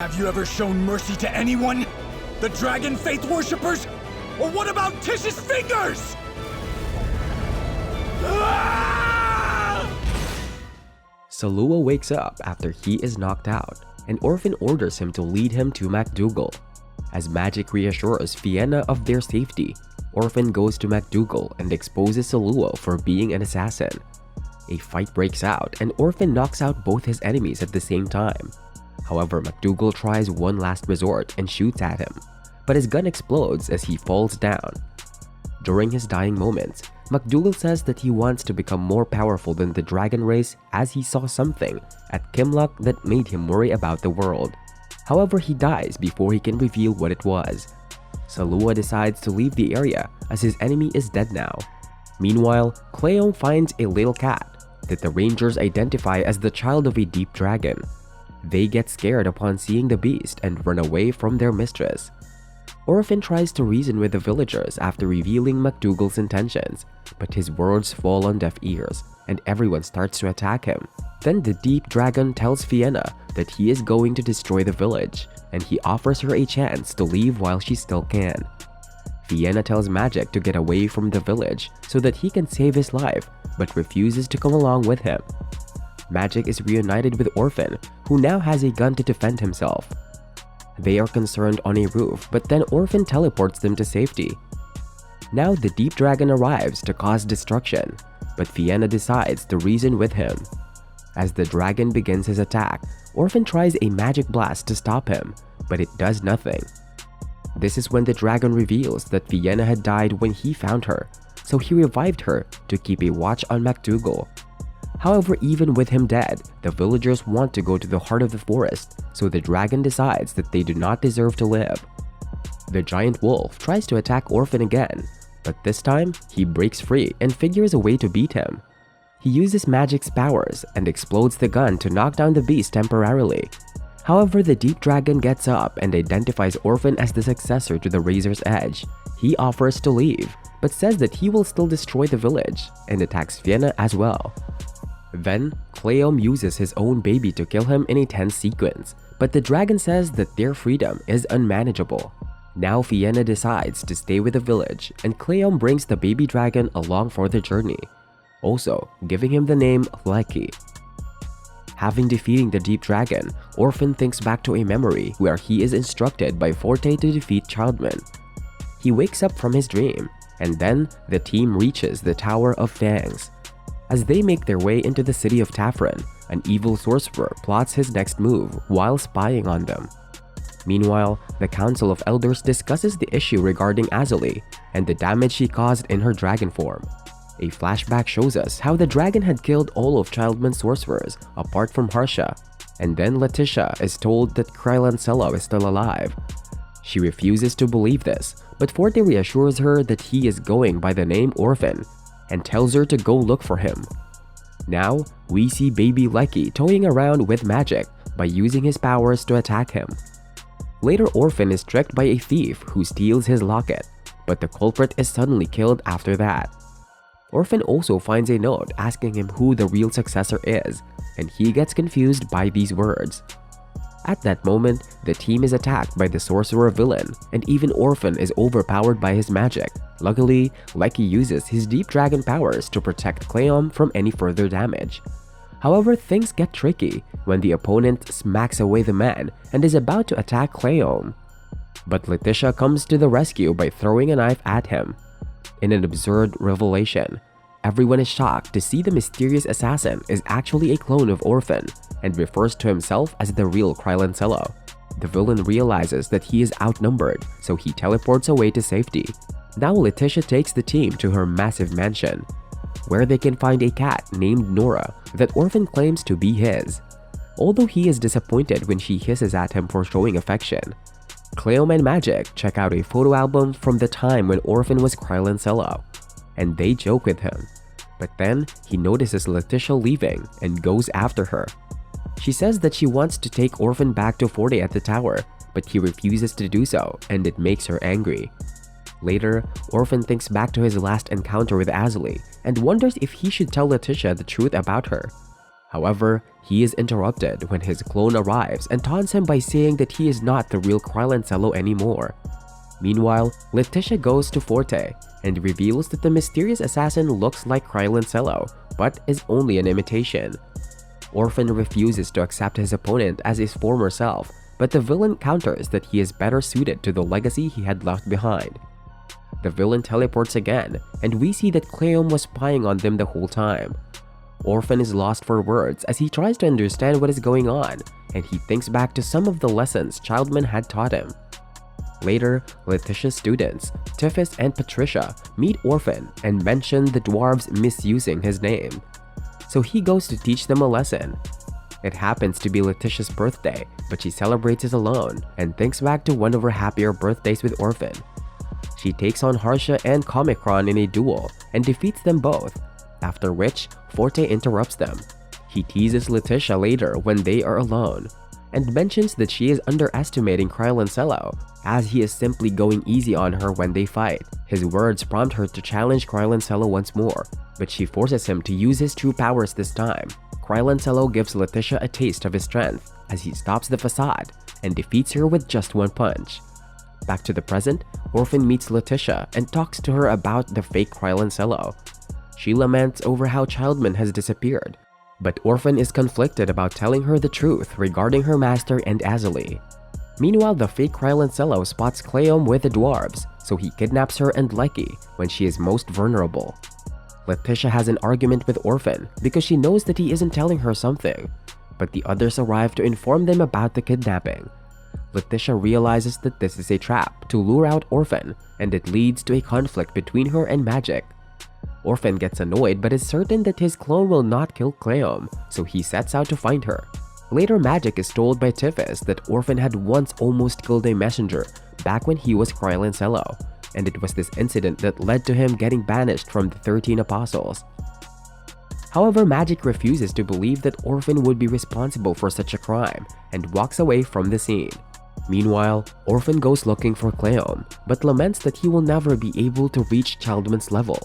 Have you ever shown mercy to anyone? The dragon faith worshippers? Or what about Tish's fingers? Salua wakes up after he is knocked out, and Orphan orders him to lead him to MacDougal. As Magic reassures Vienna of their safety, Orphan goes to MacDougal and exposes Salua for being an assassin. A fight breaks out and Orphan knocks out both his enemies at the same time. However, MacDougal tries one last resort and shoots at him, but his gun explodes as he falls down. During his dying moments, MacDougal says that he wants to become more powerful than the dragon race as he saw something at Kimlock that made him worry about the world. However, he dies before he can reveal what it was. Salua decides to leave the area as his enemy is dead now. Meanwhile, Cleom finds a little cat that the rangers identify as the child of a deep dragon. They get scared upon seeing the beast and run away from their mistress. Orphan tries to reason with the villagers after revealing MacDougal's intentions, but his words fall on deaf ears and everyone starts to attack him. Then the deep dragon tells Vienna that he is going to destroy the village, and he offers her a chance to leave while she still can. Vienna tells Magic to get away from the village so that he can save his life, but refuses to come along with him. Magic is reunited with Orphan, who now has a gun to defend himself. They are concerned on a roof, but then Orphan teleports them to safety. Now the deep dragon arrives to cause destruction, but Vienna decides to reason with him. As the dragon begins his attack, Orphan tries a magic blast to stop him, but it does nothing. This is when the dragon reveals that Vienna had died when he found her, so he revived her to keep a watch on MacDougal. However, even with him dead, the villagers want to go to the heart of the forest, so the dragon decides that they do not deserve to live. The giant wolf tries to attack Orphan again, but this time he breaks free and figures a way to beat him. He uses Magic's powers and explodes the gun to knock down the beast temporarily. However, the deep dragon gets up and identifies Orphan as the successor to the Razor's Edge. He offers to leave, but says that he will still destroy the village and attacks Vienna as well. Then, Cleom uses his own baby to kill him in a tense sequence, but the dragon says that their freedom is unmanageable. Now Vienna decides to stay with the village, and Cleom brings the baby dragon along for the journey, also giving him the name Lecky. Having defeated the deep dragon, Orphan thinks back to a memory where he is instructed by Forte to defeat Childman. He wakes up from his dream, and then the team reaches the Tower of Fangs. As they make their way into the city of Tafren, an evil sorcerer plots his next move while spying on them. Meanwhile, the Council of Elders discusses the issue regarding Azalee and the damage she caused in her dragon form. A flashback shows us how the dragon had killed all of Childman's sorcerers apart from Harsha, and then Letitia is told that Krylancello is still alive. She refuses to believe this, but Forte reassures her that he is going by the name Orphan and tells her to go look for him. Now, we see baby Lecky toying around with Magic by using his powers to attack him. Later, Orphan is tricked by a thief who steals his locket, but the culprit is suddenly killed after that. Orphan also finds a note asking him who the real successor is, and he gets confused by these words. At that moment, the team is attacked by the sorcerer villain, and even Orphan is overpowered by his magic. Luckily, Lecky uses his deep dragon powers to protect Cleom from any further damage. However, things get tricky when the opponent smacks away the man and is about to attack Cleom. But Letitia comes to the rescue by throwing a knife at him. In an absurd revelation, everyone is shocked to see the mysterious assassin is actually a clone of Orphan and refers to himself as the real Krylancello. The villain realizes that he is outnumbered, so he teleports away to safety. Now Letitia takes the team to her massive mansion, where they can find a cat named Nora that Orphan claims to be his, although he is disappointed when she hisses at him for showing affection. Cleom and Magic check out a photo album from the time when Orphan was Krylancello, and they joke with him. But then, he notices Letitia leaving and goes after her. She says that she wants to take Orphan back to Forte at the tower, but he refuses to do so, and it makes her angry. Later, Orphan thinks back to his last encounter with Azalee and wonders if he should tell Letitia the truth about her. However, he is interrupted when his clone arrives and taunts him by saying that he is not the real Krylancello anymore. Meanwhile, Letitia goes to Forte and reveals that the mysterious assassin looks like Krylancello, but is only an imitation. Orphan refuses to accept his opponent as his former self, but the villain counters that he is better suited to the legacy he had left behind. The villain teleports again, and we see that Cleom was spying on them the whole time. Orphan is lost for words as he tries to understand what is going on, and he thinks back to some of the lessons Childman had taught him. Later, Letitia's students, Tiffis and Patricia, meet Orphan and mention the dwarves misusing his name. So he goes to teach them a lesson. It happens to be Letitia's birthday, but she celebrates it alone and thinks back to one of her happier birthdays with Orphan. She takes on Harsha and Comicron in a duel and defeats them both, after which Forte interrupts them. He teases Letitia later when they are alone, and mentions that she is underestimating Krylancello, as he is simply going easy on her when they fight. His words prompt her to challenge Krylancello once more, but she forces him to use his true powers this time. Krylancello gives Letitia a taste of his strength as he stops the facade and defeats her with just one punch. Back to the present, Orphan meets Letitia and talks to her about the fake Krylancello. She laments over how Childman has disappeared, but Orphan is conflicted about telling her the truth regarding her master and Azalee. Meanwhile, the fake Krylancello spots Cleom with the dwarves, so he kidnaps her and Lecky when she is most vulnerable. Letitia has an argument with Orphan because she knows that he isn't telling her something, but the others arrive to inform them about the kidnapping. Letitia realizes that this is a trap to lure out Orphan, and it leads to a conflict between her and Magic. Orphan gets annoyed but is certain that his clone will not kill Cleom, so he sets out to find her. Later, Magic is told by Tiffis that Orphan had once almost killed a messenger back when he was Krylancello, and it was this incident that led to him getting banished from the 13 Apostles. However, Magic refuses to believe that Orphan would be responsible for such a crime and walks away from the scene. Meanwhile, Orphan goes looking for Cleom, but laments that he will never be able to reach Childman's level.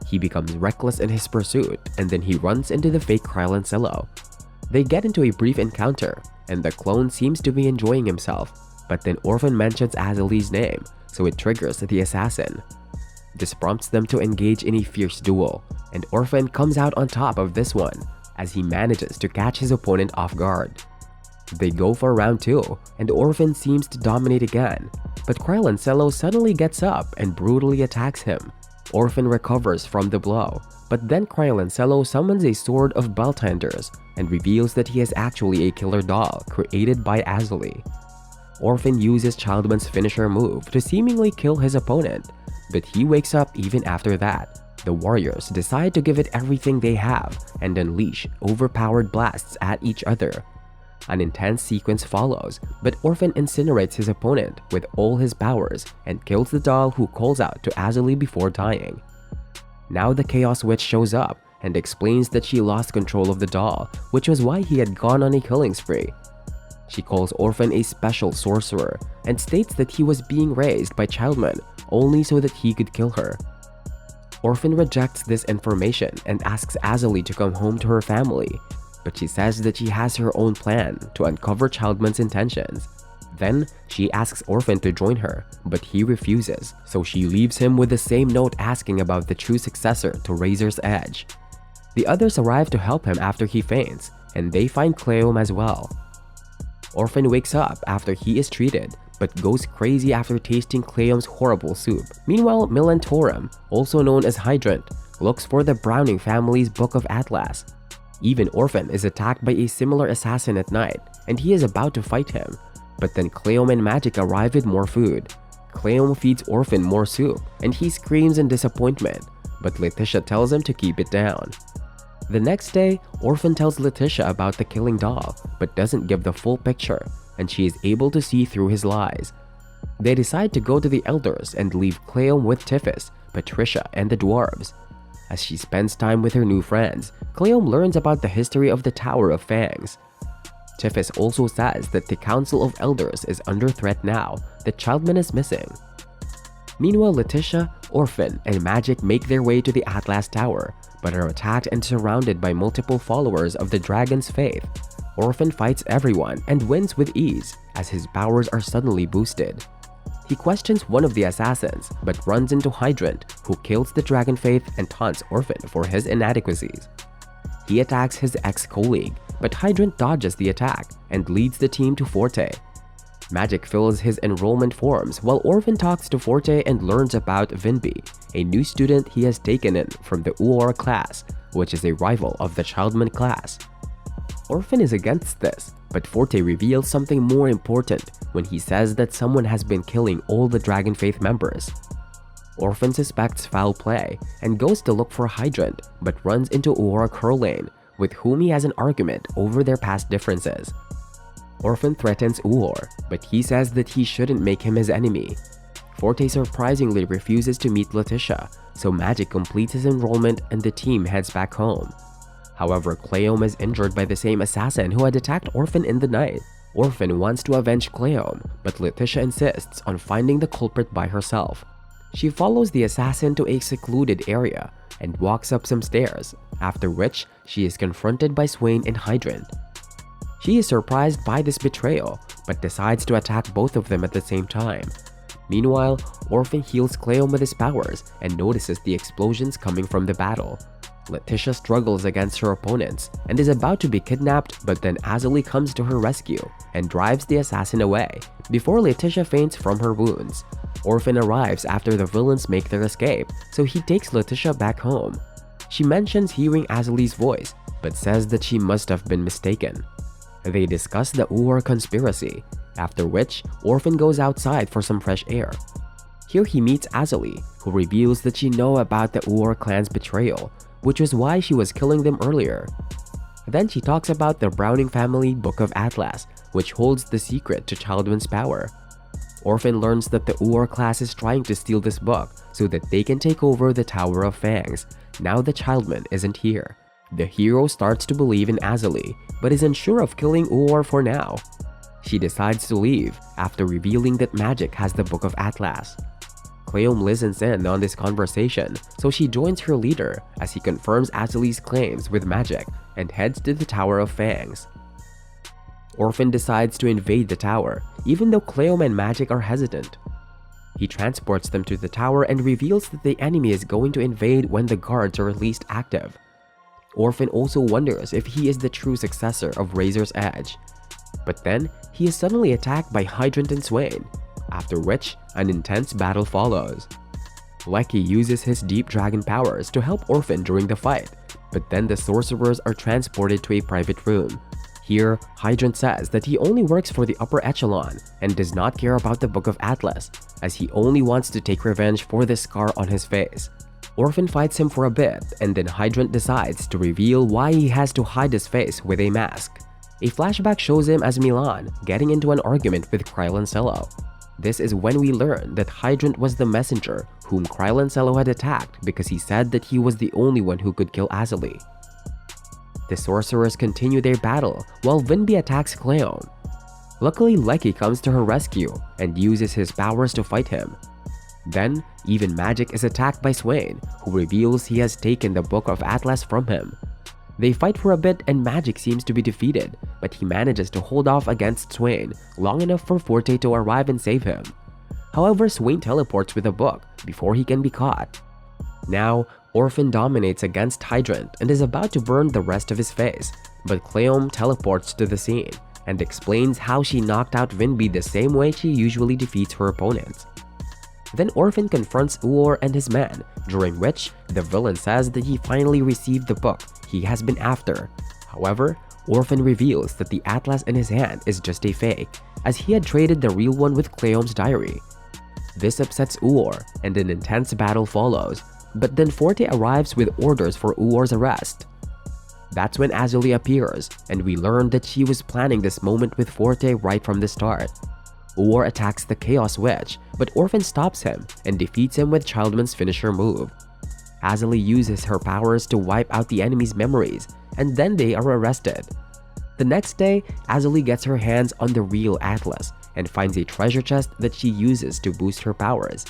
He becomes reckless in his pursuit, and then he runs into the fake Krylancello. They get into a brief encounter, and the clone seems to be enjoying himself, but then Orphan mentions Azalee's name, so it triggers the assassin. This prompts them to engage in a fierce duel, and Orphan comes out on top of this one, as he manages to catch his opponent off guard. They go for round 2, and Orphan seems to dominate again, but Krylancello suddenly gets up and brutally attacks him. Orphan recovers from the blow, but then Krylancello summons a sword of Beltenders and reveals that he is actually a killer doll created by Azalee. Orphan uses Childman's finisher move to seemingly kill his opponent, but he wakes up even after that. The warriors decide to give it everything they have and unleash overpowered blasts at each other. An intense sequence follows, but Orphan incinerates his opponent with all his powers and kills the doll, who calls out to Azalee before dying. Now the Chaos Witch shows up and explains that she lost control of the doll, which was why he had gone on a killing spree. She calls Orphan a special sorcerer and states that he was being raised by Childman only so that he could kill her. Orphan rejects this information and asks Azalee to come home to her family, but she says that she has her own plan to uncover Childman's intentions. Then, she asks Orphan to join her, but he refuses, so she leaves him with the same note asking about the true successor to Razor's Edge. The others arrive to help him after he faints, and they find Cleom as well. Orphan wakes up after he is treated, but goes crazy after tasting Cleom's horrible soup. Meanwhile, Melantorum, also known as Hydrant, looks for the Browning family's Book of Atlas. Even Orphan is attacked by a similar assassin at night, and he is about to fight him, but then Cleom and Magic arrive with more food. Cleom feeds Orphan more soup, and he screams in disappointment, but Letitia tells him to keep it down. The next day, Orphan tells Letitia about the killing doll, but doesn't give the full picture, and she is able to see through his lies. They decide to go to the Elders and leave Cleom with Tiffis, Patricia, and the dwarves. As she spends time with her new friends, Cleom learns about the history of the Tower of Fangs. Tiffis also says that the Council of Elders is under threat now that Childman is missing. Meanwhile, Letitia, Orphan and Magic make their way to the Atlas Tower, but are attacked and surrounded by multiple followers of the Dragon's Faith. Orphan fights everyone and wins with ease, as his powers are suddenly boosted. He questions one of the assassins, but runs into Hydrant, who kills the Dragon Faith and taunts Orphan for his inadequacies. He attacks his ex-colleague, but Hydrant dodges the attack and leads the team to Forte. Magic fills his enrollment forms while Orphan talks to Forte and learns about Vinby, a new student he has taken in from the Uor class, which is a rival of the Childman class. Orphan is against this, but Forte reveals something more important when he says that someone has been killing all the Dragon Faith members. Orphan suspects foul play and goes to look for Hydrant, but runs into Uor Curlane, with whom he has an argument over their past differences. Orphan threatens Uor, but he says that he shouldn't make him his enemy. Forte surprisingly refuses to meet Letitia, so Magic completes his enrollment and the team heads back home. However, Cleome is injured by the same assassin who had attacked Orphan in the night. Orphan wants to avenge Cleome, but Letitia insists on finding the culprit by herself. She follows the assassin to a secluded area and walks up some stairs, after which she is confronted by Swain and Hydrant. She is surprised by this betrayal, but decides to attack both of them at the same time. Meanwhile, Orphan heals Cleome with his powers and notices the explosions coming from the battle. Letitia struggles against her opponents and is about to be kidnapped, but then Azalee comes to her rescue and drives the assassin away before Letitia faints from her wounds. Orphan arrives after the villains make their escape, so he takes Letitia back home. She mentions hearing Azalee's voice, but says that she must have been mistaken. They discuss the Uor conspiracy, after which Orphan goes outside for some fresh air. Here he meets Azalee, who reveals that she knows about the Uor clan's betrayal, which is why she was killing them earlier. Then she talks about the Browning family Book of Atlas, which holds the secret to Childman's power. Orphan learns that the Uor class is trying to steal this book so that they can take over the Tower of Fangs, now that Childman isn't here. The hero starts to believe in Azalee, but is unsure of killing Uor for now. She decides to leave after revealing that Magic has the Book of Atlas. Cleome listens in on this conversation, so she joins her leader as he confirms Azalee's claims with Magic and heads to the Tower of Fangs. Orphan decides to invade the tower, even though Cleome and Magic are hesitant. He transports them to the tower and reveals that the enemy is going to invade when the guards are least active. Orphan also wonders if he is the true successor of Razor's Edge. But then, he is suddenly attacked by Hydrant and Swain, after which an intense battle follows. Lecky uses his Deep Dragon powers to help Orphan during the fight, but then the sorcerers are transported to a private room. Here, Hydrant says that he only works for the upper echelon and does not care about the Book of Atlas, as he only wants to take revenge for the scar on his face. Orphan fights him for a bit, and then Hydrant decides to reveal why he has to hide his face with a mask. A flashback shows him as Milan getting into an argument with Krylancello. This is when we learn that Hydrant was the messenger whom Krylancello had attacked because he said that he was the only one who could kill Azalee. The sorcerers continue their battle while Vinby attacks Cleome. Luckily, Lecky comes to her rescue and uses his powers to fight him. Then, even Magic is attacked by Swain, who reveals he has taken the Book of Atlas from him. They fight for a bit and Magic seems to be defeated, but he manages to hold off against Swain long enough for Forte to arrive and save him. However, Swain teleports with the book before he can be caught. Now, Orphan dominates against Hydrant and is about to burn the rest of his face, but Cleome teleports to the scene and explains how she knocked out Vinby the same way she usually defeats her opponents. Then Orphan confronts Uor and his men, during which the villain says that he finally received the book he has been after. However, Orphan reveals that the atlas in his hand is just a fake, as he had traded the real one with Cleome's diary. This upsets Uor, and an intense battle follows, but then Forte arrives with orders for Uor's arrest. That's when Azalee appears, and we learn that she was planning this moment with Forte right from the start. Uor attacks the Chaos Witch, but Orphan stops him and defeats him with Childman's finisher move. Azalee uses her powers to wipe out the enemy's memories, and then they are arrested. The next day, Azalee gets her hands on the real Atlas and finds a treasure chest that she uses to boost her powers.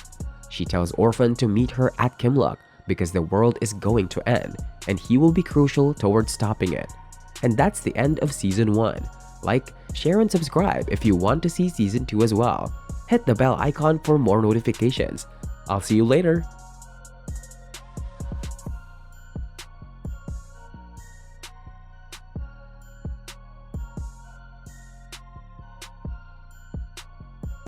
She tells Orphan to meet her at Kimlock because the world is going to end and he will be crucial towards stopping it. And that's the end of Season 1. Like, share and subscribe if you want to see Season 2 as well. Hit the bell icon for more notifications. I'll see you later!